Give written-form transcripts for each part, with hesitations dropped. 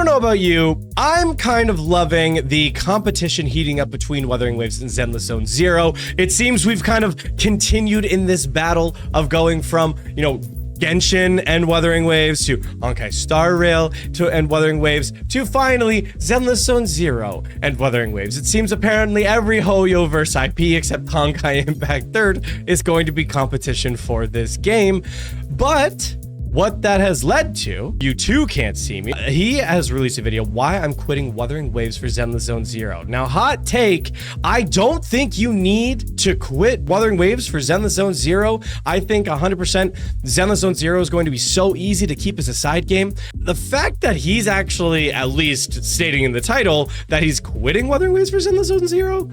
know about you, I'm kind of loving the competition heating up between Wuthering Waves and Zenless Zone Zero. It seems we've kind of continued in this battle of going from, you know, Genshin and Wuthering Waves to Honkai Star Rail and Wuthering Waves to finally Zenless Zone Zero and Wuthering Waves. It seems apparently every Hoyoverse IP except Honkai Impact 3rd is going to be competition for this game. But what that has led to, you too can't see me. He has released a video why I'm quitting Wuthering Waves for Zenless Zone Zero. Now, hot take, I don't think you need to quit Wuthering Waves for Zenless Zone Zero. I think 100% Zenless Zone Zero is going to be so easy to keep as a side game. The fact that he's actually at least stating in the title that he's quitting Wuthering Waves for Zenless Zone Zero,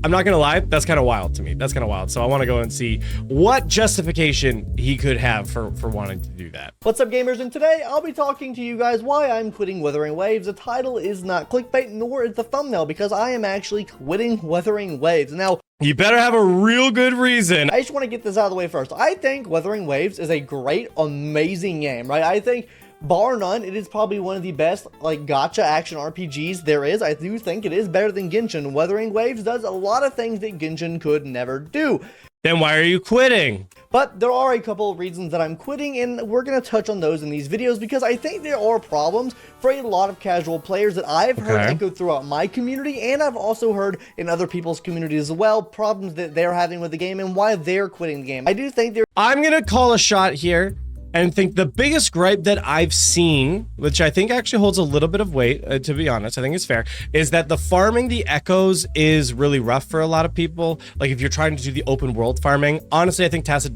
I'm not gonna lie, that's kind of wild to me. That's kind of wild. So I want to go and see what justification he could have for wanting to do that. What's up, gamers? And today I'll be talking to you guys why I'm quitting Wuthering Waves. The title is not clickbait, nor is the thumbnail, because I am actually quitting Wuthering Waves. Now, you better have a real good reason. I just want to get this out of the way first. I think Wuthering Waves is a great, amazing game, right? I think, bar none, it is probably one of the best gacha action RPGs there is. I do think it is better than Genshin. Wuthering Waves does a lot of things that Genshin could never do. Then why are you quitting? But there are a couple of reasons that I'm quitting, and we're going to touch on those in these videos because I think there are problems for a lot of casual players that I've heard echoed throughout my community, and I've also heard in other people's communities as well, problems that they're having with the game and why they're quitting the game. I do think I'm going to call a shot here and think the biggest gripe that I've seen, which I think actually holds a little bit of weight, to be honest, I think it's fair, is that the farming the echoes is really rough for a lot of people. Like if you're trying to do the open world farming, honestly, I think Tacit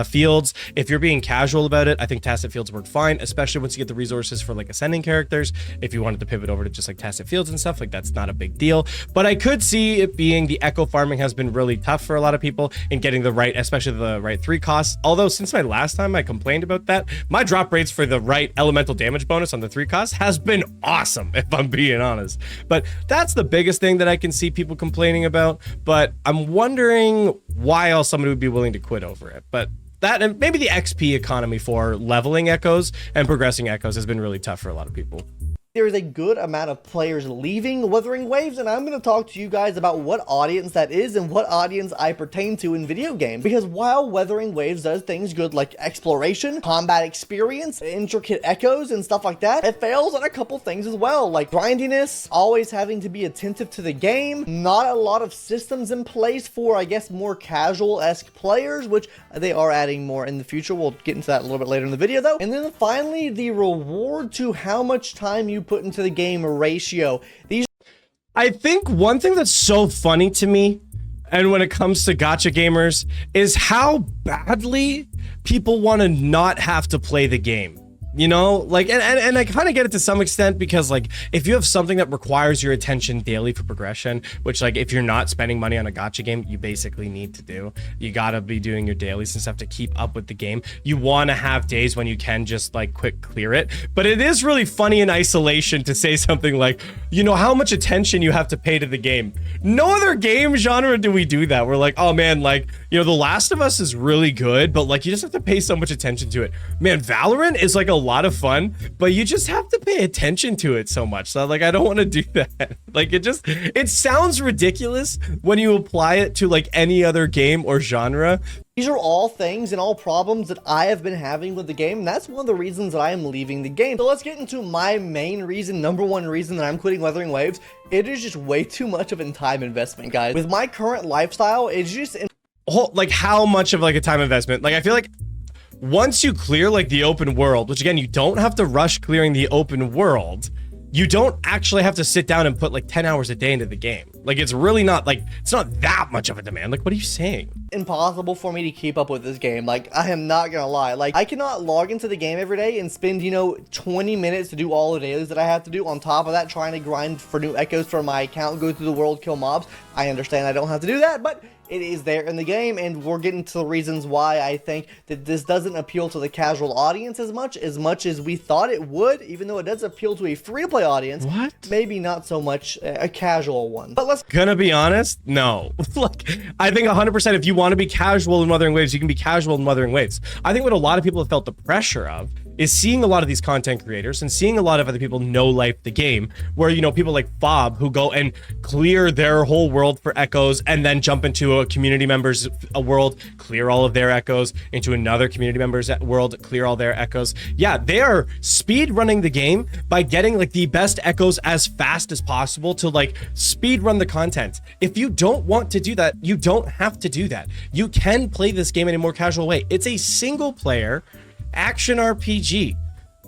Fields, if you're being casual about it, I think Tacit Fields work fine, especially once you get the resources for like ascending characters. If you wanted to pivot over to just like Tacit Fields and stuff, like that's not a big deal. But I could see it being the echo farming has been really tough for a lot of people in getting the right, especially the right 3 costs. Although since my last time I complained about that, my drop rates for the right elemental damage bonus on the 3 costs has been awesome, if I'm being honest. But that's the biggest thing that I can see people complaining about. But I'm wondering why else somebody would be willing to quit over it. But that, and maybe the XP economy for leveling echoes and progressing echoes has been really tough for a lot of people. There is a good amount of players leaving Wuthering Waves, and I'm going to talk to you guys about what audience that is and what audience I pertain to in video games. Because while Wuthering Waves does things good like exploration, combat experience, intricate echoes, and stuff like that, it fails on a couple things as well, like grindiness, always having to be attentive to the game, not a lot of systems in place for, I guess, more casual-esque players, which they are adding more in the future. We'll get into that a little bit later in the video, though. And then finally, the reward to how much time you put into the game ratio. I think one thing that's so funny to me, and when it comes to gacha gamers, is how badly people want to not have to play the game. You know, like, and I kind of get it to some extent because, like, if you have something that requires your attention daily for progression, which, like, if you're not spending money on a gacha game, you basically need to do. You gotta be doing your dailies and stuff to keep up with the game. You want to have days when you can just, like, quick clear it. But it is really funny in isolation to say something like, you know, how much attention you have to pay to the game. No other game genre do we do that. We're like, oh, man, like, you know, The Last of Us is really good, but, like, you just have to pay so much attention to it. Man, Valorant is, like, a lot of fun, but you just have to pay attention to it so much. So, like, I don't want to do that. Like, it sounds ridiculous when you apply it to, like, any other game or genre. These are all things and all problems that I have been having with the game, and that's one of the reasons that I am leaving the game. So let's get into my main reason, number one reason that I'm quitting Wuthering Waves. It is just way too much of a time investment, guys. With my current lifestyle, it's just... Like, how much of, like, a time investment? Like, I feel like once you clear, like, the open world, which, again, you don't have to rush clearing the open world, you don't actually have to sit down and put, like, 10 hours a day into the game. Like, it's really not, like, it's not that much of a demand. Like, what are you saying? Impossible for me to keep up with this game. Like, I am not gonna lie. Like, I cannot log into the game every day and spend, you know, 20 minutes to do all the dailies that I have to do. On top of that, trying to grind for new echoes for my account, go through the world, kill mobs. I understand I don't have to do that, but it is there in the game, and we're getting to the reasons why I think that this doesn't appeal to the casual audience as much as we thought it would, even though it does appeal to a free-to-play audience. What? Maybe not so much a casual one. But let's... Gonna be honest, no. Like, I think 100% if you want to be casual in Wuthering Waves, you can be casual in Wuthering Waves. I think what a lot of people have felt the pressure of is seeing a lot of these content creators and seeing a lot of other people no life the game, where, you know, people like Fob who go and clear their whole world for echoes and then jump into a community member's world, clear all of their echoes, into another community member's world, clear all their echoes. Yeah, they are speed running the game by getting like the best echoes as fast as possible to like speed run the content. If you don't want to do that, you don't have to do that. You can play this game in a more casual way. It's a single player action RPG.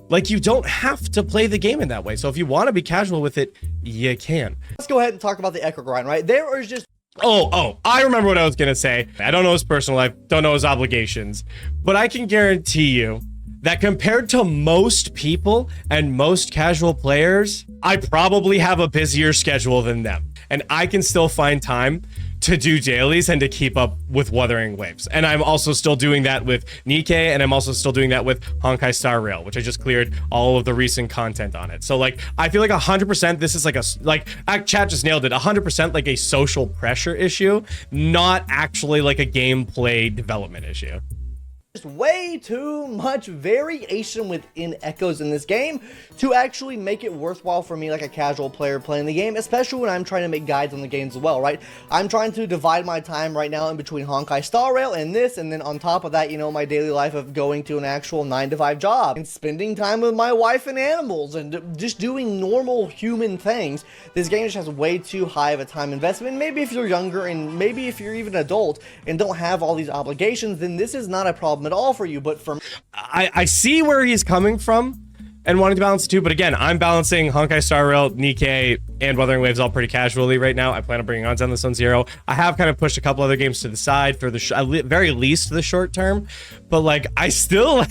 Like, you don't have to play the game in that way. So if you want to be casual with it, you can. Let's go ahead and talk about the echo grind, right? There is just... Oh, I remember what I was going to say. I don't know his personal life, don't know his obligations, but I can guarantee you that compared to most people and most casual players, I probably have a busier schedule than them. And I can still find time to do dailies and to keep up with Wuthering Waves. And I'm also still doing that with Nikkei, and I'm also still doing that with Honkai Star Rail, which I just cleared all of the recent content on it. So like, I feel like 100% this is like chat just nailed it, 100% like a social pressure issue, not actually like a gameplay development issue. Way too much variation within echoes in this game to actually make it worthwhile for me like a casual player playing the game, especially when I'm trying to make guides on the games as well, right? I'm trying to divide my time right now in between Honkai Star Rail and this, and then on top of that, you know, my daily life of going to an actual 9-to-5 job and spending time with my wife and animals and just doing normal human things. This game just has way too high of a time investment. Maybe if you're younger and maybe if you're even an adult and don't have all these obligations, then this is not a problem at all for you. But for I see where he's coming from and wanting to balance too, but again, I'm balancing Honkai Star Rail, Nikkei, and Wuthering Waves all pretty casually right now. I plan on bringing on Zenless on Zero. I have kind of pushed a couple other games to the side for the very least the short term, but like I still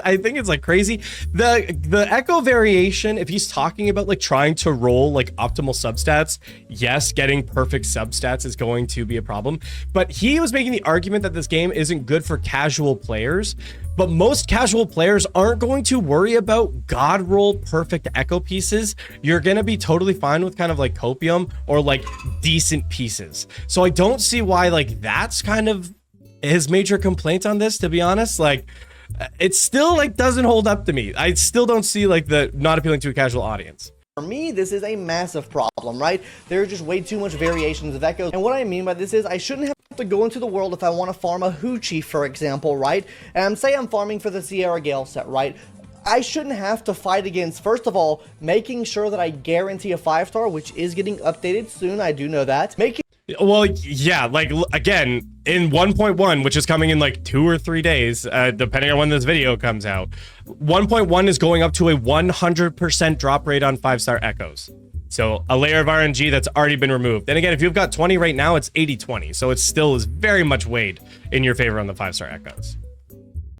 I think it's like crazy. The echo variation, if he's talking about like trying to roll like optimal substats, yes, getting perfect substats is going to be a problem. But he was making the argument that this game isn't good for casual players. But most casual players aren't going to worry about god roll perfect echo pieces. You're going to be totally fine with kind of like copium or like decent pieces. So I don't see why like that's kind of his major complaint on this, to be honest. Like, it still like doesn't hold up to me. I still don't see like the not appealing to a casual audience. For me, this is a massive problem, right? There are just way too much variations of echoes. And what I mean by this is I shouldn't have to go into the world if I want to farm a Hoochie, for example, right? And say I'm farming for the Sierra Gale set, right? I shouldn't have to fight against, first of all, making sure that I guarantee a 5-star, which is getting updated soon, I do know that. Well, yeah, like, again, in 1.1, which is coming in like 2 or 3 days, depending on when this video comes out, 1.1 is going up to a 100% drop rate on 5-star echoes. So a layer of RNG that's already been removed. And again, if you've got 20 right now, it's 80-20. So it still is very much weighed in your favor on the 5-star echoes.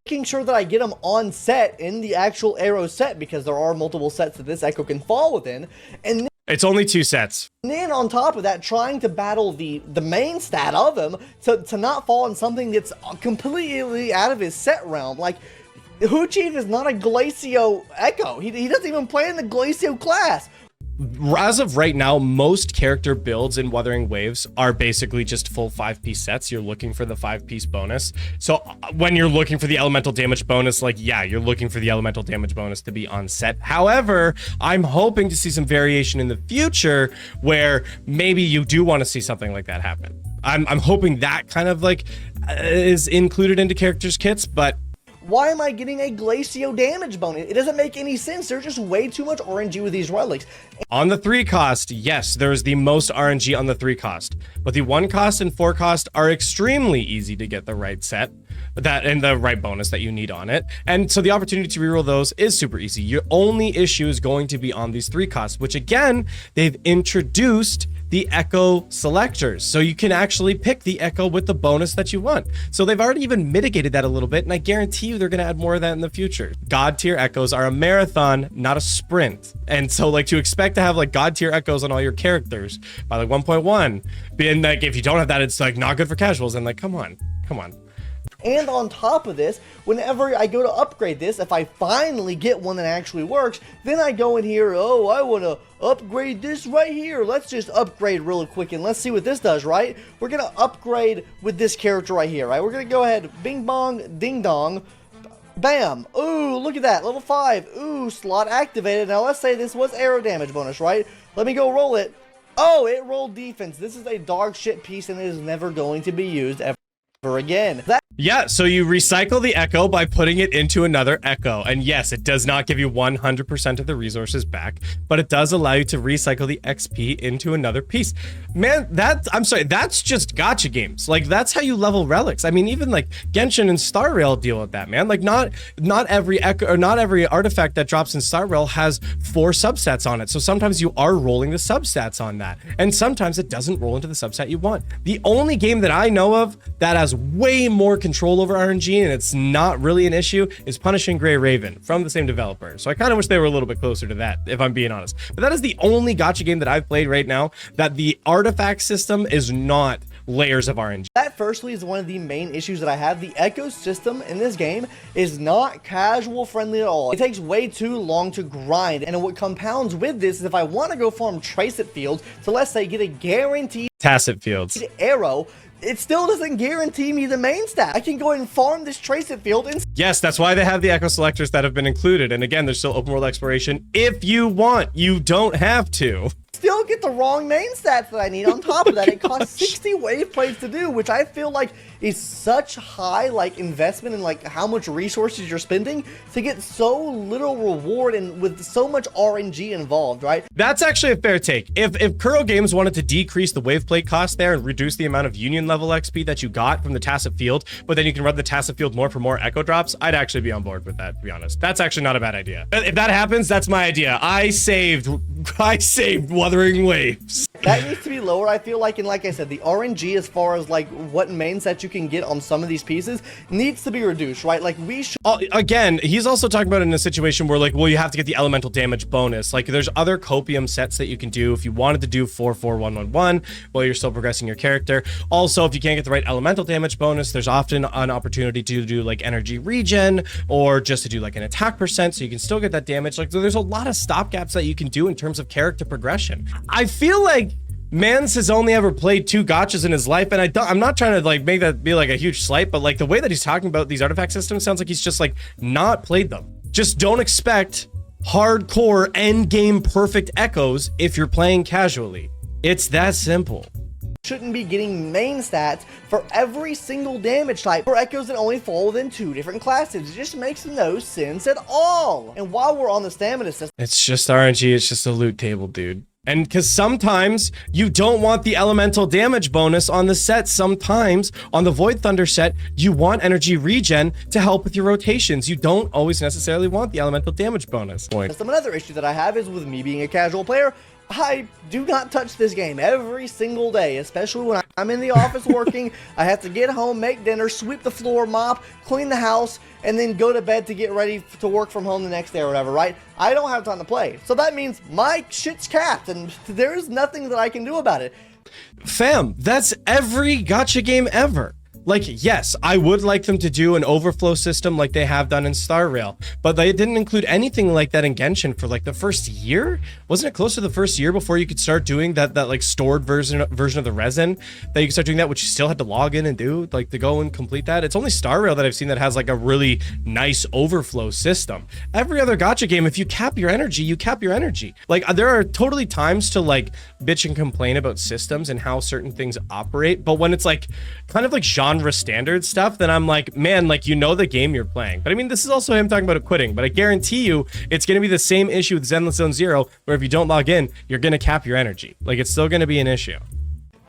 Making sure that I get them on set in the actual arrow set, because there are multiple sets that this echo can fall within. And it's only 2 sets. And then on top of that, trying to battle the main stat of him to not fall in something that's completely out of his set realm. Like, Hoochie is not a Glacio Echo. He doesn't even play in the Glacio class. As of right now, most character builds in Wuthering Waves are basically just full 5-piece sets. You're looking for the 5-piece bonus. So when you're looking for the elemental damage bonus, like, yeah, you're looking for the elemental damage bonus to be on set. However, I'm hoping to see some variation in the future where maybe you do want to see something like that happen. I'm hoping that kind of like is included into characters' kits, but why am I getting a Glacio damage bonus? It doesn't make any sense. There's just way too much RNG with these relics. On the 3 cost, yes, there's the most RNG on the 3 cost, but the 1 cost and 4 cost are extremely easy to get the right set and the right bonus that you need on it. And so the opportunity to reroll those is super easy. Your only issue is going to be on these 3 costs, which again, they've introduced the echo selectors, so you can actually pick the echo with the bonus that you want. So they've already even mitigated that a little bit, and I guarantee you they're going to add more of that in the future. God tier echoes are a marathon, not a sprint. And so like to expect to have like God tier echoes on all your characters by like 1.1, being like if you don't have that, it's like not good for casuals. And like, come on. And on top of this, whenever I go to upgrade this, if I finally get one that actually works, then I go in here, oh, I want to upgrade this right here. Let's just upgrade really quick and let's see what this does, right? We're going to upgrade with this character right here, right? We're going to go ahead, bing bong, ding dong, Bam. Ooh, look at that. Level 5. Ooh, slot activated. Now let's say this was arrow damage bonus, right? Let me go roll it. Oh, it rolled defense. This is a dog shit piece and it is never going to be used ever again. Yeah, so you recycle the echo by putting it into another echo. And yes, it does not give you 100% of the resources back, but it does allow you to recycle the XP into another piece. Man, I'm sorry, that's just gacha games. Like, that's how you level relics. I mean, even like Genshin and Star Rail deal with that, man. Like, not every echo or not every artifact that drops in Star Rail has 4 substats on it. So sometimes you are rolling the substats on that. And sometimes it doesn't roll into the substat you want. The only game that I know of that has way more control over RNG and it's not really an issue is Punishing Gray Raven from the same developer. So I kind of wish they were a little bit closer to that, if I'm being honest. But that is the only gacha game that I've played right now that the artifact system is not layers of RNG. That firstly is one of the main issues that I have. The echo system in this game is not casual friendly at all. It takes way too long to grind, and what compounds with this is if I want to go farm Trace-It fields, so let's say get a guaranteed Tacit fields arrow, it still doesn't guarantee me the main stat. I can go and farm this Trace-It field and yes, that's why they have the echo selectors that have been included. And again, there's still open world exploration if you want. You don't have to. Still get the wrong main stats that I need. On top of that, it costs 60 wave plates to do, which I feel like is such high like investment in like how much resources you're spending to get so little reward and with so much RNG involved, right? That's actually a fair take. If Kuro Games wanted to decrease the wave plate cost there and reduce the amount of union level XP that you got from the Tacit field, but then you can run the Tacit field more for more echo drops, I'd actually be on board with that, to be honest. That's actually not a bad idea. If that happens, that's my idea. I saved Wuthering Waves. That needs to be lower, I feel like, and like I said, the RNG as far as like what main sets you can get on some of these pieces needs to be reduced, right? Like we should. Again, he's also talking about it in a situation where like, well, you have to get the elemental damage bonus. Like there's other copium sets that you can do if you wanted to do 4-4-1-1-1 while you're still progressing your character. Also, if you can't get the right elemental damage bonus, there's often an opportunity to do like energy regen or just to do like an attack percent so you can still get that damage. Like so there's a lot of stopgaps that you can do in terms of character progression. I feel like Mans has only ever played 2 gachas in his life, and I'm not trying to like make that be like a huge slight, but like the way that he's talking about these artifact systems sounds like he's just like not played them. Just don't expect hardcore end game perfect echoes if you're playing casually. It's that simple. Shouldn't be getting main stats for every single damage type for echoes that only fall within 2 different classes. It just makes no sense at all. And while we're on the stamina system, it's just RNG, it's just a loot table, dude. And because sometimes you don't want the elemental damage bonus on the set, sometimes on the Void Thunder set, you want energy regen to help with your rotations. You don't always necessarily want the elemental damage bonus. Another issue that I have is with me being a casual player, I do not touch this game every single day, especially when I'm in the office working. I have to get home, make dinner, sweep the floor, mop, clean the house, and then go to bed to get ready to work from home the next day or whatever, right? I don't have time to play. So that means my shit's capped, and there's nothing that I can do about it. Fam, that's every gacha game ever. Like, yes, I would like them to do an overflow system like they have done in Star Rail, but they didn't include anything like that in Genshin for like the first year. Wasn't it close to the first year before you could start doing that like stored version of the resin that you could start doing that, which you still had to log in and do like to go and complete that? It's only Star Rail that I've seen that has like a really nice overflow system. Every other gacha game, if you cap your energy, you cap your energy. Like there are totally times to like bitch and complain about systems and how certain things operate, but when it's like kind of like genre standard stuff, then I'm like, man, like, you know the game you're playing. But I mean, this is also him talking about it quitting, but I guarantee you it's going to be the same issue with Zenless Zone Zero, where if you don't log in, you're going to cap your energy. Like, it's still going to be an issue.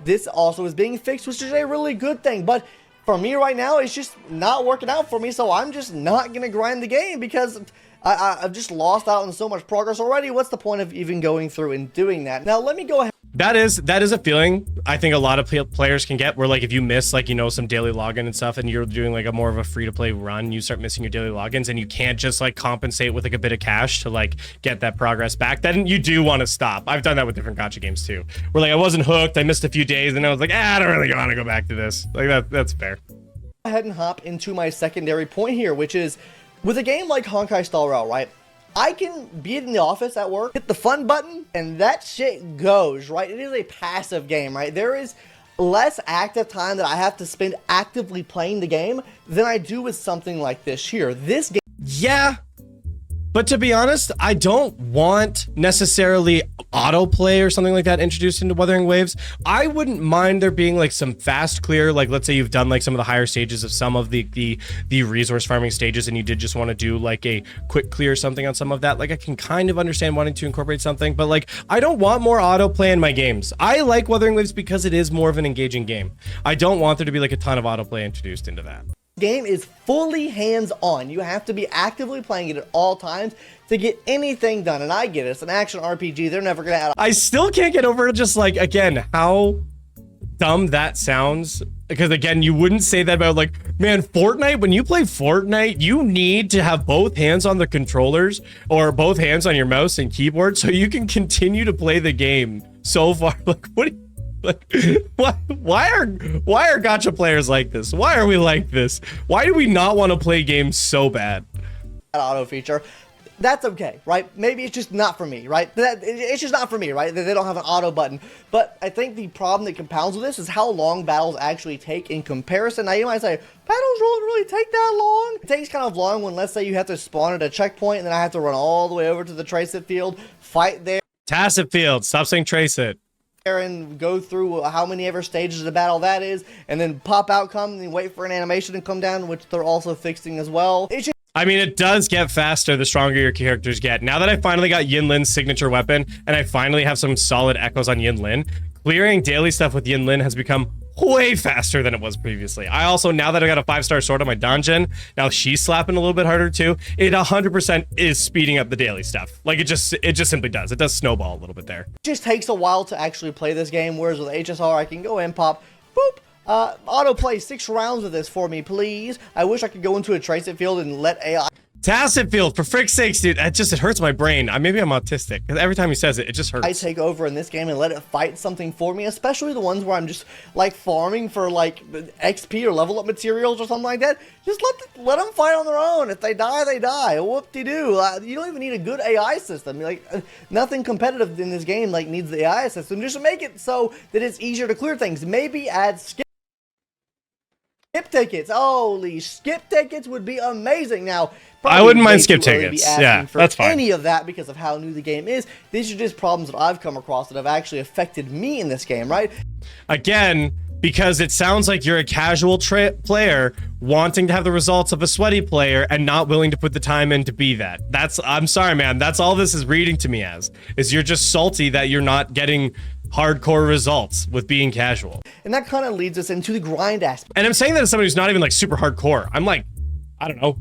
This also is being fixed, which is a really good thing, but for me right now, it's just not working out for me, so I'm just not going to grind the game because I've just lost out on so much progress already. What's the point of even going through and doing that? Now, let me go ahead. That is a feeling I think a lot of players can get, where like if you miss like, you know, some daily login and stuff and you're doing like a more of a free-to-play run, you start missing your daily logins and you can't just like compensate with like a bit of cash to like get that progress back, then you do want to stop. I've done that with different gacha games too, where like I wasn't hooked, I missed a few days and I was like, I don't really want to go back to this. Like that's fair. Go ahead and hop into my secondary point here, which is with a game like Honkai Star Rail, right? I can be in the office at work, hit the fun button, and that shit goes, right? It is a passive game, right? There is less active time that I have to spend actively playing the game than I do with something like this here. This game. Yeah. But to be honest, I don't want necessarily autoplay or something like that introduced into Wuthering Waves. I wouldn't mind there being like some fast clear, like let's say you've done like some of the higher stages of some of the resource farming stages and you did just want to do like a quick clear or something on some of that. Like I can kind of understand wanting to incorporate something, but like I don't want more autoplay in my games. I like Wuthering Waves because it is more of an engaging game. I don't want there to be like a ton of autoplay introduced into that. Game is fully hands-on. You have to be actively playing it at all times to get anything done, and I get it. It's an action RPG. They're never gonna add. I still can't get over just like, again, how dumb that sounds, because again, you wouldn't say that about like, man, Fortnite, when you play Fortnite, you need to have both hands on the controllers or both hands on your mouse and keyboard so you can continue to play the game so far. Like, what do you, like, why are gacha players like this? Why are we like this? Why do we not want to play games so bad? Auto feature. That's okay, right? Maybe it's just not for me, right? It's just not for me, right? They don't have an auto button. But I think the problem that compounds with this is how long battles actually take in comparison. Now, you might say, battles really take that long? It takes kind of long when, let's say, you have to spawn at a checkpoint, and then I have to run all the way over to the trace it field, fight there. Tacit field, stop saying trace it. And go through how many ever stages of the battle that is, and then pop out, come, and wait for an animation to come down, which they're also fixing as well. It's just, I mean, it does get faster the stronger your characters get. Now that I finally got Yin Lin's signature weapon, and I finally have some solid echoes on Yin Lin, clearing daily stuff with Yin Lin has become way faster than it was previously. I also, now that I got a 5-star sword on my dungeon, now she's slapping a little bit harder too. It 100% is speeding up the daily stuff. Like it just simply does. It does snowball a little bit there. it just takes a while to actually play this game, whereas with HSR, I can go in, pop, boop, autoplay 6 rounds of this for me, please. I wish I could go into a trace it field and let AI. Tacit field, for frick's sakes, dude. It hurts my brain. Maybe I'm autistic, because every time he says it, it just hurts. I take over in this game and let it fight something for me, especially the ones where I'm just like farming for like XP or level up materials or something like that. Just let them fight on their own. If they die, they die. Whoop-de-doo. You don't even need a good AI system. Like nothing competitive in this game like needs the AI system. Just make it so that it's easier to clear things. Maybe add skip tickets. Holy, skip tickets would be amazing. Now, I wouldn't mind skip tickets. Yeah, that's fine. Any of that because of how new the game is. These are just problems that I've come across that have actually affected me in this game, right? Again, because it sounds like you're a casual player wanting to have the results of a sweaty player and not willing to put the time in to be that. I'm sorry, man. That's all this is reading to me as, is you're just salty that you're not getting hardcore results with being casual. And that kind of leads us into the grind aspect. And I'm saying that as somebody who's not even like super hardcore. I'm like, I don't know,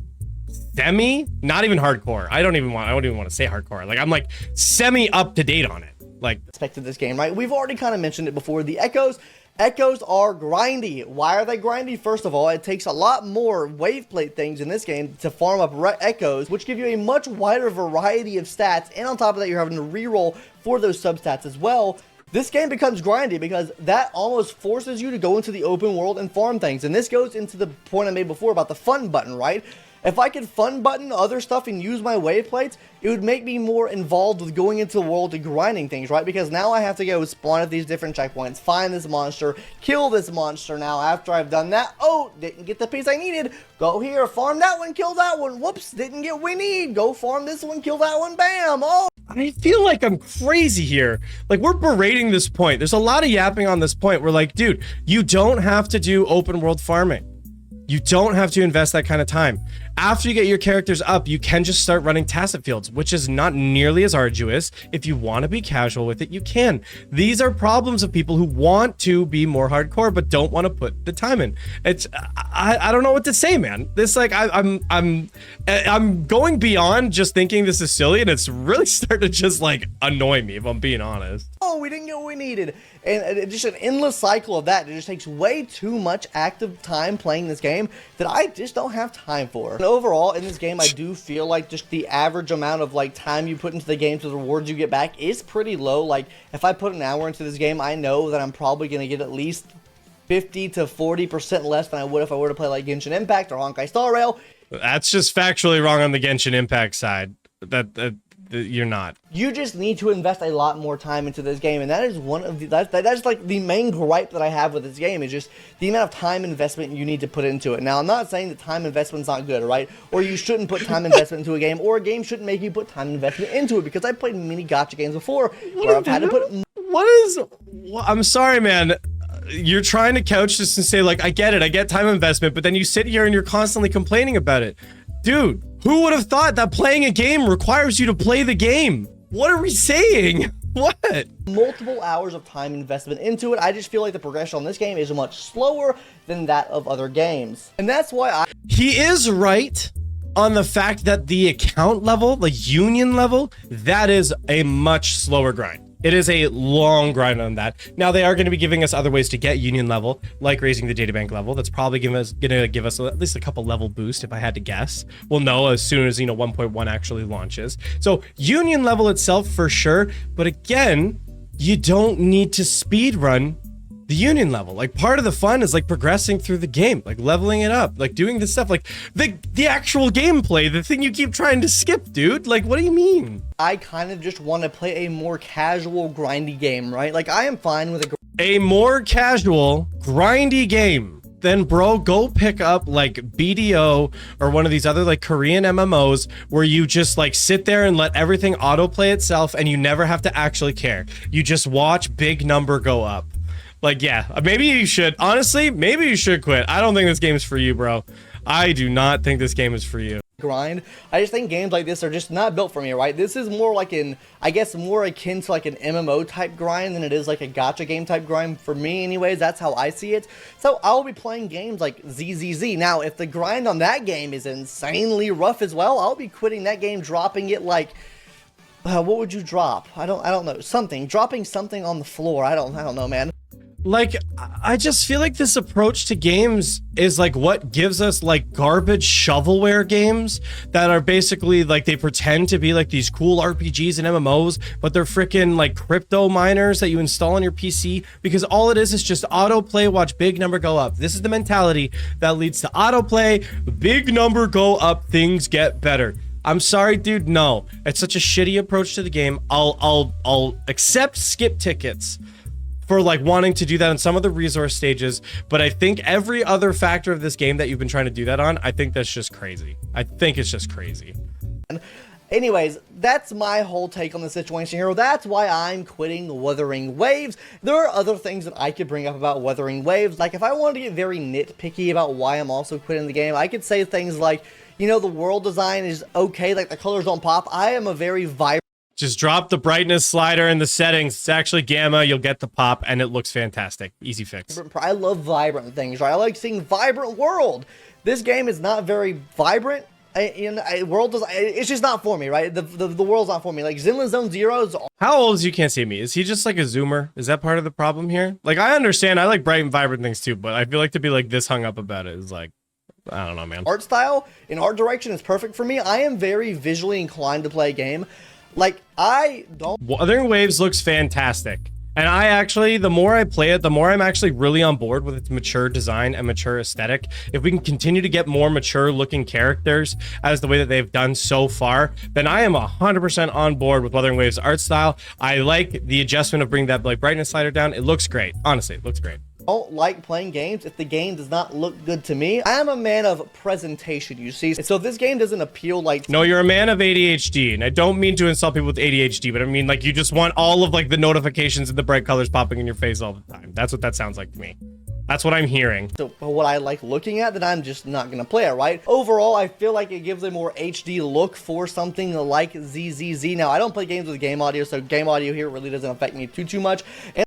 semi, not even hardcore. I don't even want to say hardcore. Like I'm like semi up to date on it. Like aspect of this game, right? We've already kind of mentioned it before. The echoes are grindy. Why are they grindy? First of all, it takes a lot more wave plate things in this game to farm up echoes, which give you a much wider variety of stats. And on top of that, you're having to reroll for those substats as well. This game becomes grindy because that almost forces you to go into the open world and farm things. And this goes into the point I made before about the fun button, right? If I could fun button other stuff and use my wave plates, it would make me more involved with going into the world and grinding things, right? Because now I have to go spawn at these different checkpoints, find this monster, kill this monster. Now, after I've done that, oh, didn't get the piece I needed. Go here, farm that one, kill that one. Whoops, didn't get what we need. Go farm this one, kill that one, bam. Oh. I feel like I'm crazy here. Like, we're berating this point. There's a lot of yapping on this point. We're like, dude, you don't have to do open world farming. You don't have to invest that kind of time. After you get your characters up, you can just start running tacit fields, which is not nearly as arduous. If you want to be casual with it, you can. These are problems of people who want to be more hardcore, but don't want to put the time in. It's, I don't know what to say, man. This, like, I'm going beyond just thinking this is silly, and it's really starting to just, like, annoy me, if I'm being honest. Oh, we didn't get what we needed. And just an endless cycle of that. It just takes way too much active time playing this game that I just don't have time for. And overall, in this game, I do feel like just the average amount of like time you put into the game to the rewards you get back is pretty low. Like, if I put an hour into this game, I know that I'm probably going to get at least 50 to 40% less than I would if I were to play like Genshin Impact or Honkai Star Rail. That's just factually wrong on the Genshin Impact side. You're not. You just need to invest a lot more time into this game, and that is one of the that's like the main gripe that I have with this game, is just the amount of time investment you need to put into it. Now, I'm not saying that time investment's not good, right? Or you shouldn't put time investment into a game, or a game shouldn't make you put time investment into it, because I've played many gacha games before where I've had to put... I'm sorry, man. You're trying to couch this and say, like, I get it, I get time investment, but then you sit here and you're constantly complaining about it. Dude, who would have thought that playing a game requires you to play the game? What are we saying? What? Multiple hours of time investment into it. I just feel like the progression on this game is much slower than that of other games. And that's why He is right on the fact that the account level, the union level, that is a much slower grind. It is a long grind on that. Now, they are going to be giving us other ways to get union level, like raising the databank level. That's probably going to give us at least a couple level boost, if I had to guess. We'll know as soon as, 1.1 actually launches. So union level itself for sure. But again, you don't need to speed run the union level. Like, part of the fun is like progressing through the game, like leveling it up, like doing this stuff, like the actual gameplay, the thing you keep trying to skip, dude. Like, what do you mean? I kind of just want to play a more casual, grindy game, right? Like, I am fine with a more casual, grindy game. Then, bro, go pick up like BDO or one of these other like Korean MMOs where you just like sit there and let everything autoplay itself and you never have to actually care. You just watch big number go up. Like, yeah, maybe you should. Honestly, maybe you should quit. I don't think this game is for you, bro. I do not think this game is for you. Grind. I just think games like this are just not built for me, right? This is more like I guess more akin to like an MMO type grind than it is like a gacha game type grind for me anyways. That's how I see it. So I'll be playing games like ZZZ. Now, if the grind on that game is insanely rough as well, I'll be quitting that game, dropping it like... what would you drop? I don't know. Something. Dropping something on the floor. I don't know, man. Like, I just feel like this approach to games is like what gives us like garbage shovelware games that are basically like they pretend to be like these cool RPGs and MMOs, but they're freaking like crypto miners that you install on your PC, because all it is just autoplay, watch big number go up. This is the mentality that leads to autoplay, big number go up, things get better. I'm sorry, dude, no. It's such a shitty approach to the game. I'll accept skip tickets for like wanting to do that on some of the resource stages, but I think every other factor of this game that you've been trying to do that on, I think that's just crazy. I think it's just crazy. Anyways, that's my whole take on the situation here. That's why I'm quitting Wuthering Waves. There are other things that I could bring up about Wuthering Waves. Like, if I wanted to get very nitpicky about why I'm also quitting the game, I could say things like, the world design is okay, like the colors don't pop. I am a very vibrant... Just drop the brightness slider in the settings. It's actually gamma. You'll get the pop, and it looks fantastic. Easy fix. I love vibrant things, right? I like seeing vibrant world. This game is not very vibrant. World design, it's just not for me, right? The world's not for me. Like, Zenless Zone Zero's... How old is you can't see me? Is he just like a zoomer? Is that part of the problem here? Like, I understand. I like bright and vibrant things too, but I feel like to be like this hung up about it is like, I don't know, man. Art style and art direction is perfect for me. I am very visually inclined to play a game. Like, I don't... Wuthering Waves looks fantastic. And I actually, the more I play it, the more I'm actually really on board with its mature design and mature aesthetic. If we can continue to get more mature looking characters as the way that they've done so far, then I am 100% on board with Wuthering Waves art style. I like the adjustment of bringing that like brightness slider down. It looks great. Honestly, it looks great. Don't like playing games if the game does not look good to me. I am a man of presentation, you see. So if this game doesn't appeal like... No, you're a man of ADHD, and I don't mean to insult people with ADHD, but I mean like you just want all of like the notifications and the bright colors popping in your face all the time. That's what that sounds like to me. That's what I'm hearing. So what I like looking at, then I'm just not gonna play it, right? Overall, I feel like it gives a more HD look for something like ZZZ. Now, I don't play games with game audio, so game audio here really doesn't affect me too much. And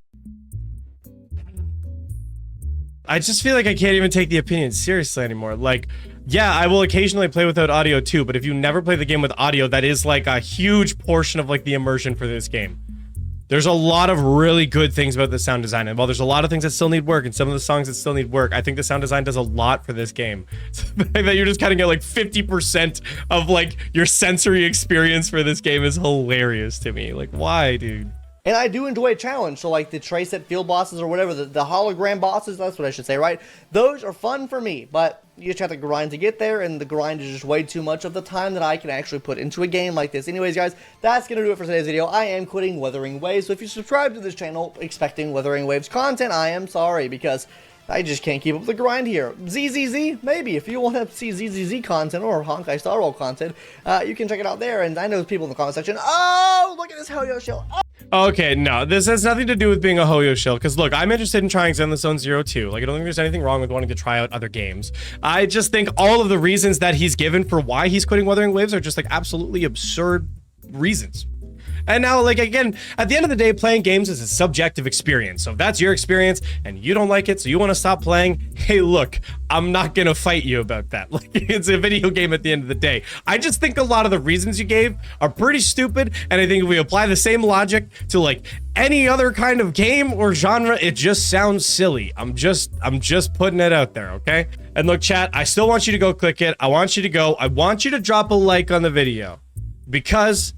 I just feel like I can't even take the opinion seriously anymore. Like, yeah, I will occasionally play without audio too, but if you never play the game with audio, that is like a huge portion of like the immersion for this game. There's a lot of really good things about the sound design, and while there's a lot of things that still need work and some of the songs that still need work, I think the sound design does a lot for this game. So the fact that you're just kind of get like 50% of like your sensory experience for this game is hilarious to me. Like, why, dude? And I do enjoy a challenge, so like the tray set field bosses or whatever, the hologram bosses, that's what I should say, right? Those are fun for me, but you just have to grind to get there, and the grind is just way too much of the time that I can actually put into a game like this. Anyways, guys, that's going to do it for today's video. I am quitting Wuthering Waves, so if you subscribe to this channel expecting Wuthering Waves content, I am sorry, because I just can't keep up with the grind here. ZZZ, maybe. If you want to see ZZZ content or Honkai Star Roll content, you can check it out there. And I know people in the comment section, oh, look at this Hell Yo Shell. Oh. Okay, no, this has nothing to do with being a Hoyo shill, because look, I'm interested in trying Zenless Zone Zero too. Like, I don't think there's anything wrong with wanting to try out other games. I just think all of the reasons that he's given for why he's quitting Wuthering Waves are just like absolutely absurd reasons. And now, like, again, at the end of the day, playing games is a subjective experience. So if that's your experience and you don't like it, so you want to stop playing, hey, look, I'm not going to fight you about that. Like, it's a video game at the end of the day. I just think a lot of the reasons you gave are pretty stupid. And I think if we apply the same logic to, like, any other kind of game or genre, it just sounds silly. I'm just putting it out there, okay? And look, chat, I still want you to go click it. I want you to drop a like on the video, because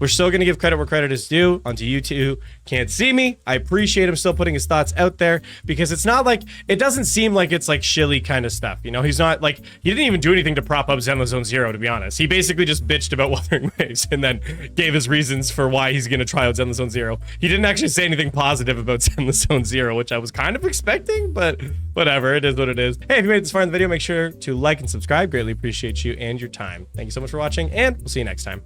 we're still going to give credit where credit is due. Onto you two can't see me. I appreciate him still putting his thoughts out there, because it's not like, it doesn't seem like it's like shilly kind of stuff. You know, he's not like, he didn't even do anything to prop up Zenless Zone Zero, to be honest. He basically just bitched about Wuthering Waves and then gave his reasons for why he's going to try out Zenless Zone Zero. He didn't actually say anything positive about Zenless Zone Zero, which I was kind of expecting, but whatever. It is what it is. Hey, if you made it this far in the video, make sure to like and subscribe. Greatly appreciate you and your time. Thank you so much for watching, and we'll see you next time.